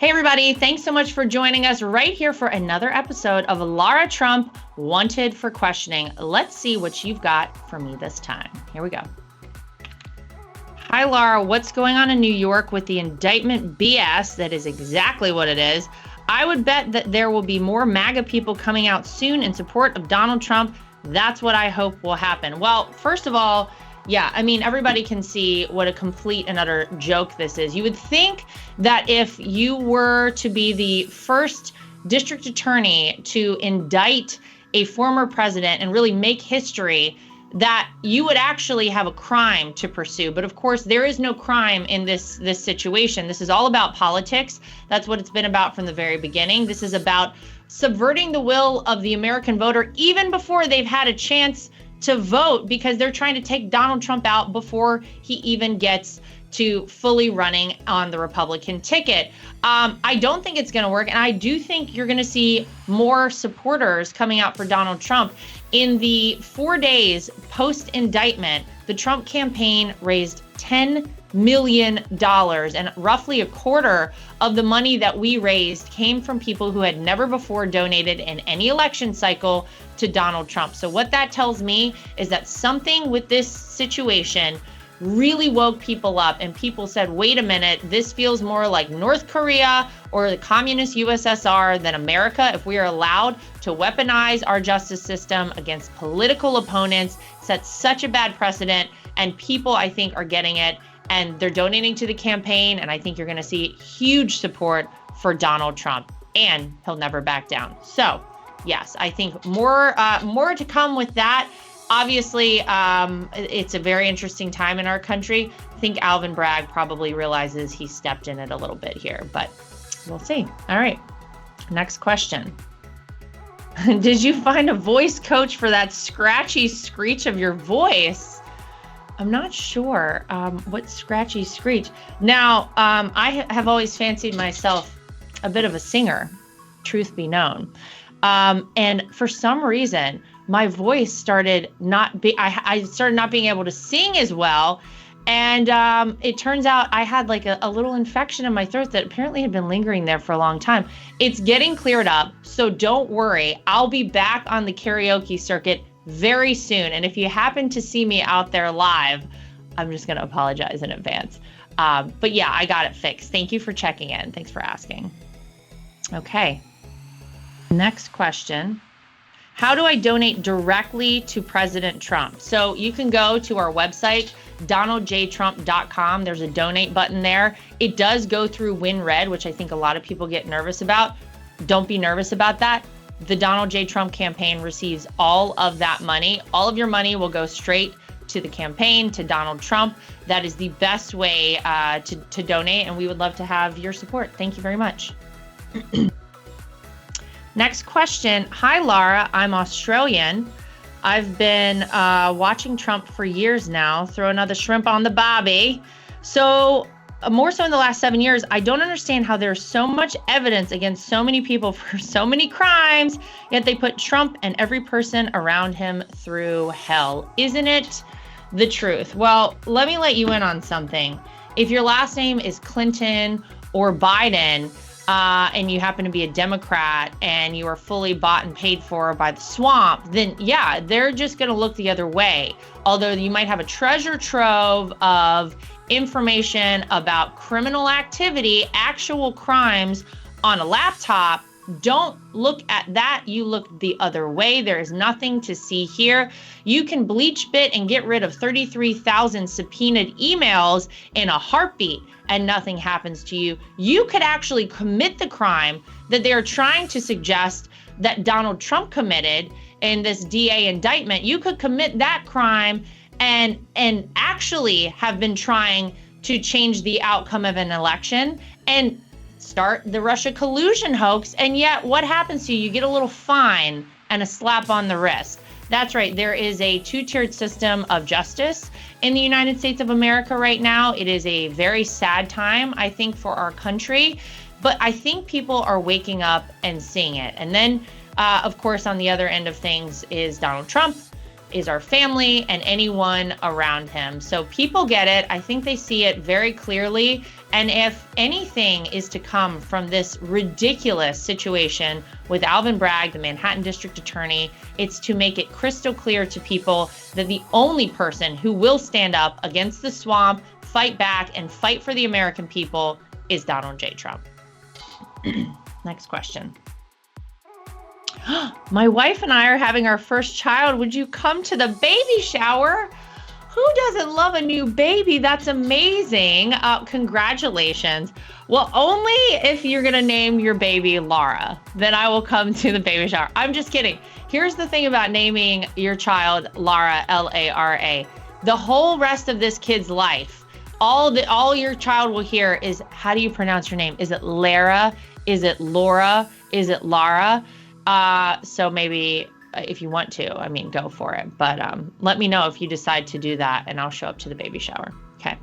Hey, everybody. Thanks so much for joining us right here for another episode of Lara Trump Wanted for Questioning. Let's see what you've got for me this time. Here we go. Hi, Lara. What's going on in New York with the indictment BS? That is exactly what it is. I would bet that there will be more MAGA people coming out soon in support of Donald Trump. That's what I hope will happen. Well, first of all, yeah, I mean, everybody can see what a complete and utter joke this is. You would think that if you were to be the first district attorney to indict a former president and really make history, that you would actually have a crime to pursue. But of course, there is no crime in this situation. This is all about politics. That's what it's been about from the very beginning. This is about subverting the will of the American voter even before they've had a chance to vote, because they're trying to take Donald Trump out before he even gets to fully running on the Republican ticket. I don't think it's going to work. And I do think you're going to see more supporters coming out for Donald Trump. In the 4 days post-indictment, the Trump campaign raised $10 million, and roughly a quarter of the money that we raised came from people who had never before donated in any election cycle to Donald Trump. So what that tells me is that something with this situation really woke people up, and people said, wait a minute, this feels more like North Korea or the communist USSR than America. If we are allowed to weaponize our justice system against political opponents, sets such a bad precedent, and people, I think, are getting it, and they're donating to the campaign, and I think you're going to see huge support for Donald Trump, and he'll never back down. So yes, I think more to come with that. Obviously, it's a very interesting time in our country. I think Alvin Bragg probably realizes he stepped in it a little bit here, but we'll see. All right, next question. Did you find a voice coach for that scratchy screech of your voice? I'm not sure what scratchy screech. Now, I have always fancied myself a bit of a singer, truth be known. And for some reason, my voice started I started not being able to sing as well. And it turns out I had like a little infection in my throat that apparently had been lingering there for a long time. It's getting cleared up, so don't worry. I'll be back on the karaoke circuit very soon. And if you happen to see me out there live, I'm just going to apologize in advance. But yeah, I got it fixed. Thank you for checking in. Thanks for asking. Okay. Next question. How do I donate directly to President Trump? So you can go to our website, donaldjtrump.com. There's a donate button there. It does go through WinRed, which I think a lot of people get nervous about. Don't be nervous about that. The Donald J. Trump campaign receives all of that money. All of your money will go straight to the campaign, to Donald Trump. That is the best way to donate, and we would love to have your support. Thank you very much. Next question. Hi, Lara. I'm Australian. I've been watching Trump for years now. Throw another shrimp on the barbie. So more so in the last 7 years, I don't understand how there's so much evidence against so many people for so many crimes, yet they put Trump and every person around him through hell. Isn't it the truth? Well, let me let you in on something. If your last name is Clinton or Biden, and you happen to be a Democrat and you are fully bought and paid for by the swamp, then yeah, they're just going to look the other way. Although you might have a treasure trove of information about criminal activity, actual crimes on a laptop, don't look at that. You look the other way. There is nothing to see here. You can bleach bit and get rid of 33,000 subpoenaed emails in a heartbeat, and nothing happens to you. You could actually commit the crime that they are trying to suggest that Donald Trump committed in this DA indictment. You could commit that crime and actually have been trying to change the outcome of an election and start the Russia collusion hoax. And yet what happens to you? You get a little fine and a slap on the wrist. That's right. There is a two-tiered system of justice in the United States of America right now. It is a very sad time, I think, for our country. But I think people are waking up and seeing it. And then, of course, on the other end of things is Donald Trump. is our family and anyone around him. So people get it. I think they see it very clearly. And if anything is to come from this ridiculous situation with Alvin Bragg, the Manhattan District Attorney, it's to make it crystal clear to people that the only person who will stand up against the swamp, fight back, and fight for the American people is Donald J. Trump. Next question. My wife and I are having our first child. Would you come to the baby shower? Who doesn't love a new baby? That's amazing. Congratulations. Well, only if you're going to name your baby Lara, then I will come to the baby shower. I'm just kidding. Here's the thing about naming your child Lara, Lara. The whole rest of this kid's life, all your child will hear is, how do you pronounce your name? Is it Lara? Is it Laura? Is it Lara? So maybe if you want to, I mean, go for it. But let me know if you decide to do that, and I'll show up to the baby shower. Okay.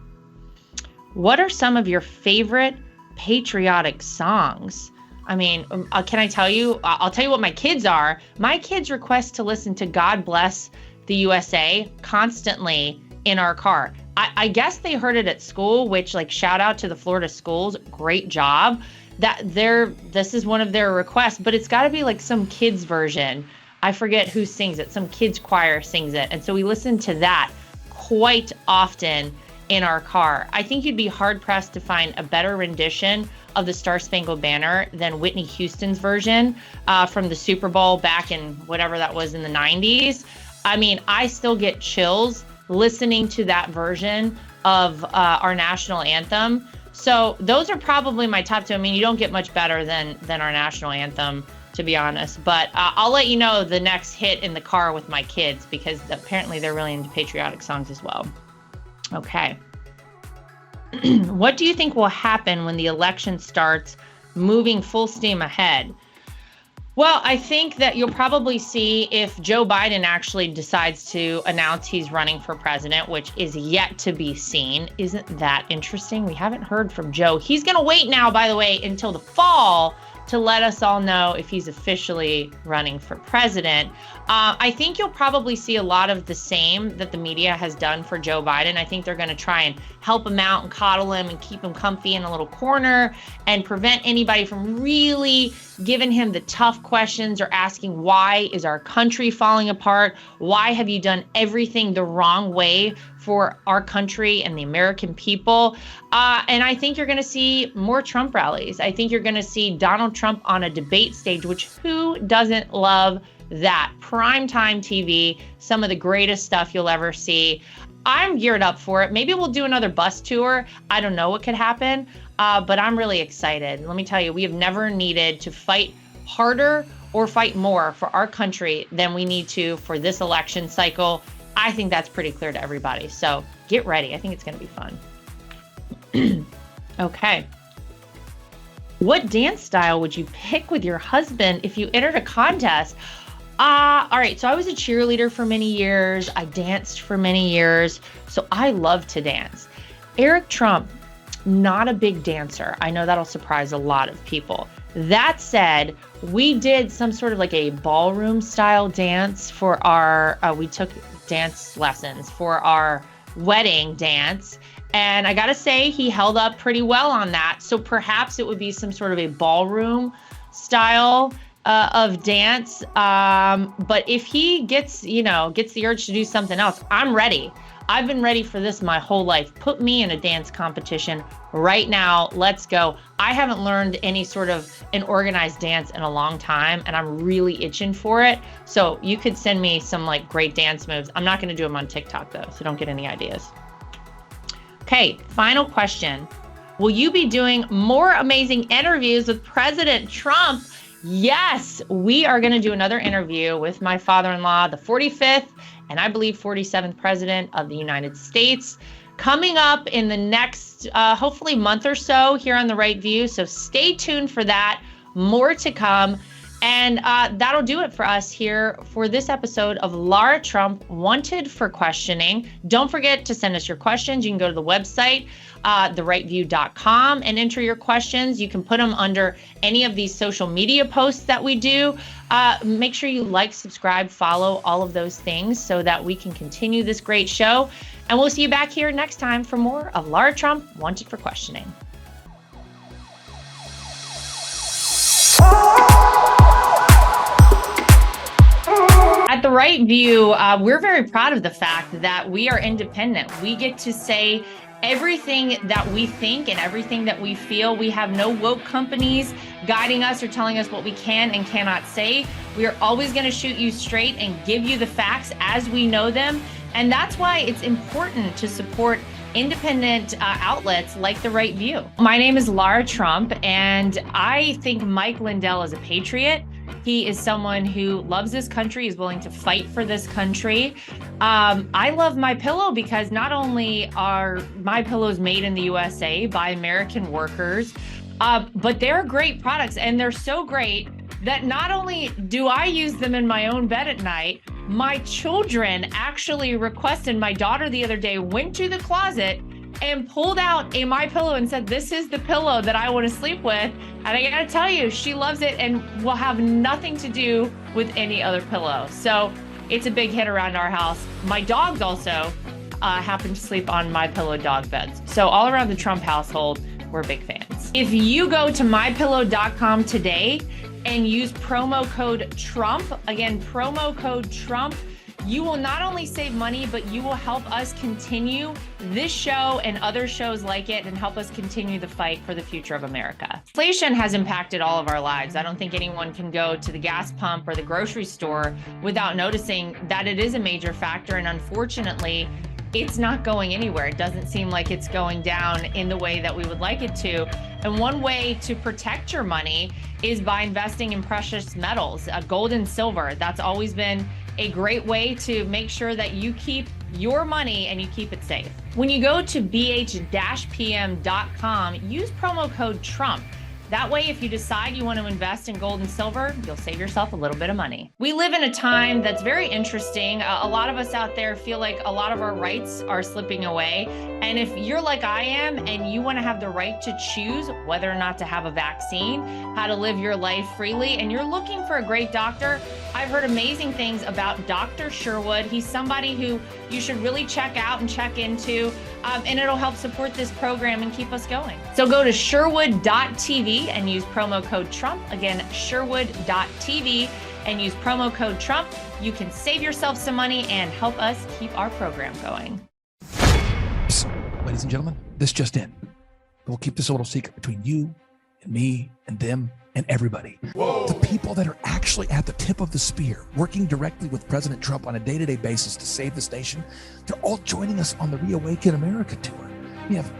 What are some of your favorite patriotic songs? I mean, can I tell you? I'll tell you what my kids are. My kids request to listen to God Bless the USA constantly in our car. I guess they heard it at school, which, like, shout out to the Florida schools. Great job. This is one of their requests, but it's got to be like some kids version. I forget who sings it. Some kids choir sings it. And so we listen to that quite often in our car. I think you'd be hard pressed to find a better rendition of the Star Spangled Banner than Whitney Houston's version from the Super Bowl back in whatever that was in the 90s. I mean, I still get chills listening to that version of our national anthem. So those are probably my top two. I mean, you don't get much better than our national anthem, to be honest. But I'll let you know the next hit in the car with my kids, because apparently they're really into patriotic songs as well. Okay. What do you think will happen when the election starts moving full steam ahead? Well, I think that you'll probably see if Joe Biden actually decides to announce he's running for president, which is yet to be seen. Isn't that interesting? We haven't heard from Joe. He's going to wait now, by the way, until the fall to let us all know if he's officially running for president. I think you'll probably see a lot of the same that the media has done for Joe Biden. I think they're going to try and help him out and coddle him and keep him comfy in a little corner and prevent anybody from really giving him the tough questions or asking, why is our country falling apart? Why have you done everything the wrong way for our country and the American people? And I think you're going to see more Trump rallies. I think you're going to see Donald Trump on a debate stage, which who doesn't love that? Primetime TV, some of the greatest stuff you'll ever see. I'm geared up for it. Maybe we'll do another bus tour. I don't know what could happen, but I'm really excited. Let me tell you, we have never needed to fight harder or fight more for our country than we need to for this election cycle. I think that's pretty clear to everybody. So get ready. I think it's going to be fun. Okay. What dance style would you pick with your husband if you entered a contest? All right. So I was a cheerleader for many years. I danced for many years. So I love to dance. Eric Trump, not a big dancer. I know that'll surprise a lot of people. That said, we did some sort of like a ballroom style dance for our, we took dance lessons for our wedding dance. And I got to say, he held up pretty well on that. So perhaps it would be some sort of a ballroom style of dance. But if he gets the urge to do something else, I'm ready. I've been ready for this my whole life. Put me in a dance competition right now. Let's go. I haven't learned any sort of an organized dance in a long time, and I'm really itching for it. So you could send me some like great dance moves. I'm not going to do them on TikTok though, so don't get any ideas. Okay, final question. Will you be doing more amazing interviews with President Trump? Yes, we are going to do another interview with my father-in-law, the 45th and I believe 47th president of the United States, coming up in the next, hopefully month or so here on The Right View. So stay tuned for that. More to come. And that'll do it for us here for this episode of Lara Trump Wanted for Questioning. Don't forget to send us your questions. You can go to the website, therighteView.com, and enter your questions. You can put them under any of these social media posts that we do. Make sure you like, subscribe, follow, all of those things so that we can continue this great show. And we'll see you back here next time for more of Lara Trump Wanted for Questioning. At The Right View, we're very proud of the fact that we are independent. We get to say everything that we think and everything that we feel. We have no woke companies guiding us or telling us what we can and cannot say. We are always going to shoot you straight and give you the facts as we know them. And that's why it's important to support independent outlets like The Right View. My name is Lara Trump, and I think Mike Lindell is a patriot. He is someone who loves this country, is willing to fight for this country. I love MyPillow because not only are MyPillows made in the USA by American workers, but they're great products, and they're so great that not only do I use them in my own bed at night, my children actually requested. My daughter the other day went to the closet and pulled out a MyPillow and said, "This is the pillow that I want to sleep with." And I gotta tell you, she loves it and will have nothing to do with any other pillow. So it's a big hit around our house. My dogs also happen to sleep on MyPillow dog beds. So all around the Trump household, we're big fans. If you go to mypillow.com today and use promo code Trump, again, promo code Trump, you will not only save money, but you will help us continue this show and other shows like it and help us continue the fight for the future of America. Inflation has impacted all of our lives. I don't think anyone can go to the gas pump or the grocery store without noticing that it is a major factor. And unfortunately, it's not going anywhere. It doesn't seem like it's going down in the way that we would like it to. And one way to protect your money is by investing in precious metals, gold and silver. That's always been a great way to make sure that you keep your money and you keep it safe. When you go to bh-pm.com, use promo code Trump. That way, if you decide you want to invest in gold and silver, you'll save yourself a little bit of money. We live in a time that's very interesting. A lot of us out there feel like a lot of our rights are slipping away. And if you're like I am and you want to have the right to choose whether or not to have a vaccine, how to live your life freely, and you're looking for a great doctor, I've heard amazing things about Dr. Sherwood. He's somebody who you should really check out and check into, and it'll help support this program and keep us going. So go to Sherwood.tv and use promo code Trump. Again, Sherwood.tv and use promo code Trump. You can save yourself some money and help us keep our program going. Ladies and gentlemen, this just in. We'll keep this a little secret between you and me and them and everybody. Whoa. The people that are actually at the tip of the spear, working directly with President Trump on a day-to-day basis to save this nation, they're all joining us on the Reawaken America tour. We have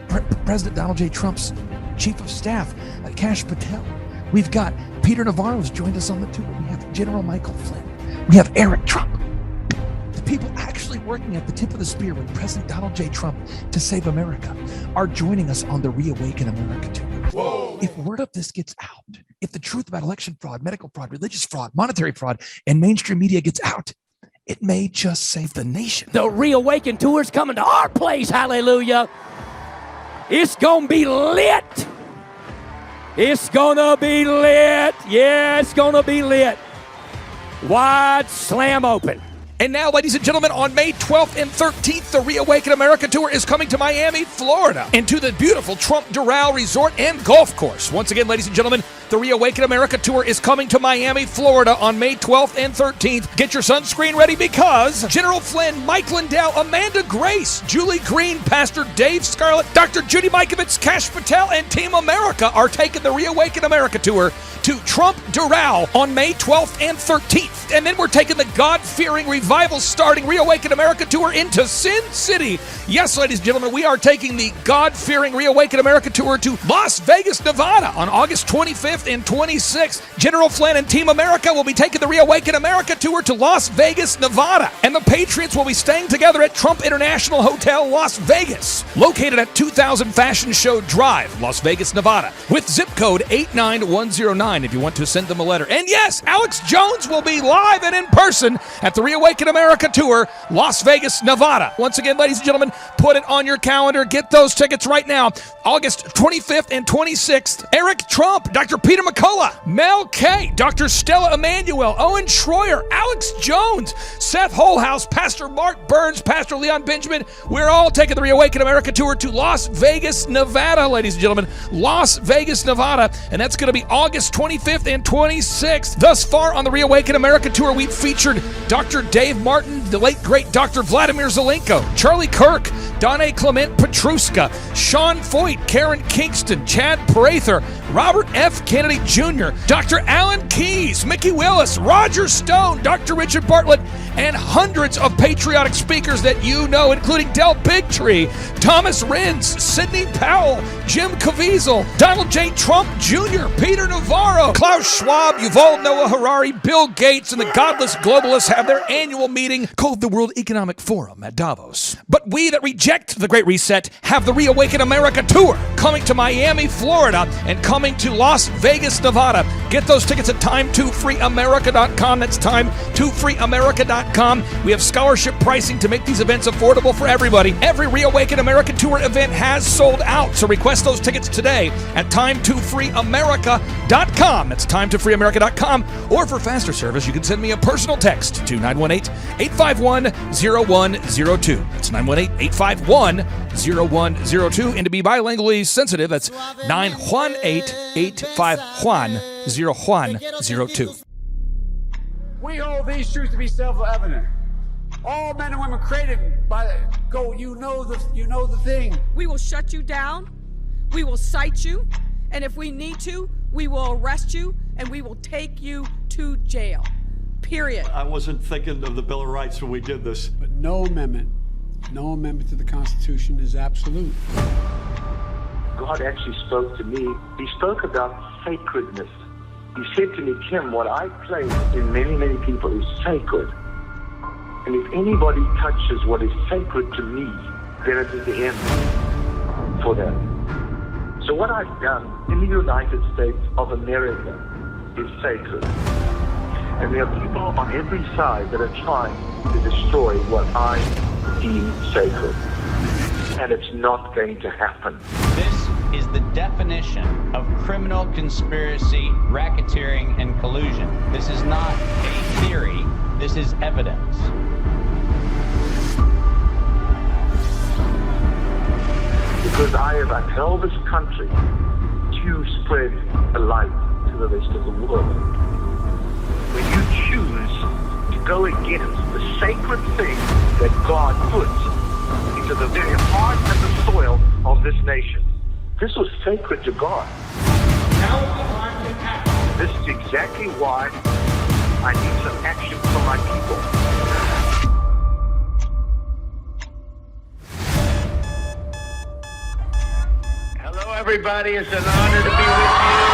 President Donald J. Trump's Chief of Staff, Kash Patel. We've got Peter Navarro's joined us on the tour. We have General Michael Flynn. We have Eric Trump. The people actually working at the tip of the spear with President Donald J. Trump to save America are joining us on the Reawaken America tour. Whoa. If word of this gets out, if the truth about election fraud, medical fraud, religious fraud, monetary fraud, and mainstream media gets out, it may just save the nation. The Reawaken tour's coming to our place, hallelujah. It's gonna be lit. It's gonna be lit. Yeah, it's gonna be lit. Wide slam open. And now, ladies and gentlemen, on May 12th and 13th, the Reawaken America Tour is coming to Miami, Florida, and to the beautiful Trump Doral Resort and Golf Course. Once again, ladies and gentlemen, the Reawaken America Tour is coming to Miami, Florida on May 12th and 13th. Get your sunscreen ready because General Flynn, Mike Lindell, Amanda Grace, Julie Green, Pastor Dave Scarlett, Dr. Judy Mikovits, Kash Patel, and Team America are taking the Reawaken America Tour to Trump Doral on May 12th and 13th. And then we're taking the God-fearing, revival-starting Reawaken America Tour into Sin City. Yes, ladies and gentlemen, we are taking the God-fearing Reawaken America Tour to Las Vegas, Nevada on August 25th 25th and 26th. General Flynn and Team America will be taking the Reawaken America tour to Las Vegas, Nevada. And the Patriots will be staying together at Trump International Hotel, Las Vegas, located at 2000 Fashion Show Drive, Las Vegas, Nevada, with zip code 89109 if you want to send them a letter. And yes, Alex Jones will be live and in person at the Reawaken America tour, Las Vegas, Nevada. Once again, ladies and gentlemen, put it on your calendar. Get those tickets right now. August 25th and 26th. Eric Trump, Dr. Peter McCullough, Mel K, Dr. Stella Emanuel, Owen Schroyer, Alex Jones, Seth Holhouse, Pastor Mark Burns, Pastor Leon Benjamin. We're all taking the Reawaken America tour to Las Vegas, Nevada, ladies and gentlemen. Las Vegas, Nevada. And that's going to be August 25th and 26th. Thus far on the Reawaken America tour, we've featured Dr. Dave Martin, the late great Dr. Vladimir Zelenko, Charlie Kirk, Donna Clement Petruska, Sean Foyt, Karen Kingston, Chad Prather, Robert F. Kennedy Jr., Dr. Alan Keyes, Mickey Willis, Roger Stone, Dr. Richard Bartlett, and hundreds of patriotic speakers that you know, including Del Bigtree, Thomas Renz, Sidney Powell, Jim Caviezel, Donald J. Trump Jr., Peter Navarro, Klaus Schwab, Yuval Noah Harari, Bill Gates, and the godless globalists have their annual meeting called the World Economic Forum at Davos. But we that reject the Great Reset have the Reawaken America tour coming to Miami, Florida, and coming to Las Vegas, Nevada. Get those tickets at time2freeamerica.com. That's time2freeamerica.com. We have scholarship pricing to make these events affordable for everybody. Every Reawaken America tour event has sold out, so request those tickets today at time2freeamerica.com. That's time2freeamerica.com. Or for faster service, you can send me a personal text to 918-851-0102. That's 918-851-0102. And to be bilingually sensitive, that's 918-851-0102. We hold these truths to be self-evident. All men and women created by you know the thing. We will shut you down. We will cite you. And if we need to, we will arrest you and we will take you to jail. Period. I wasn't thinking of the Bill of Rights when we did this. But no amendment to the Constitution is absolute. God actually spoke to me. He spoke about sacredness. He said to me, Kim, what I place in many, many people is sacred. And if anybody touches what is sacred to me, then it is the end for them. So what I've done in the United States of America is sacred. And there are people on every side that are trying to destroy what I deem sacred. And it's not going to happen. This is the definition of criminal conspiracy, racketeering, and collusion. This is not a theory. This is evidence. Because I have upheld this country to spread a light to the rest of the world. When you choose to go against the sacred thing that God puts into the very heart and the soil of this nation, this was sacred to God. Now the time can act. This is exactly why I need some action from my people. Hello, everybody. It's an honor to be with you.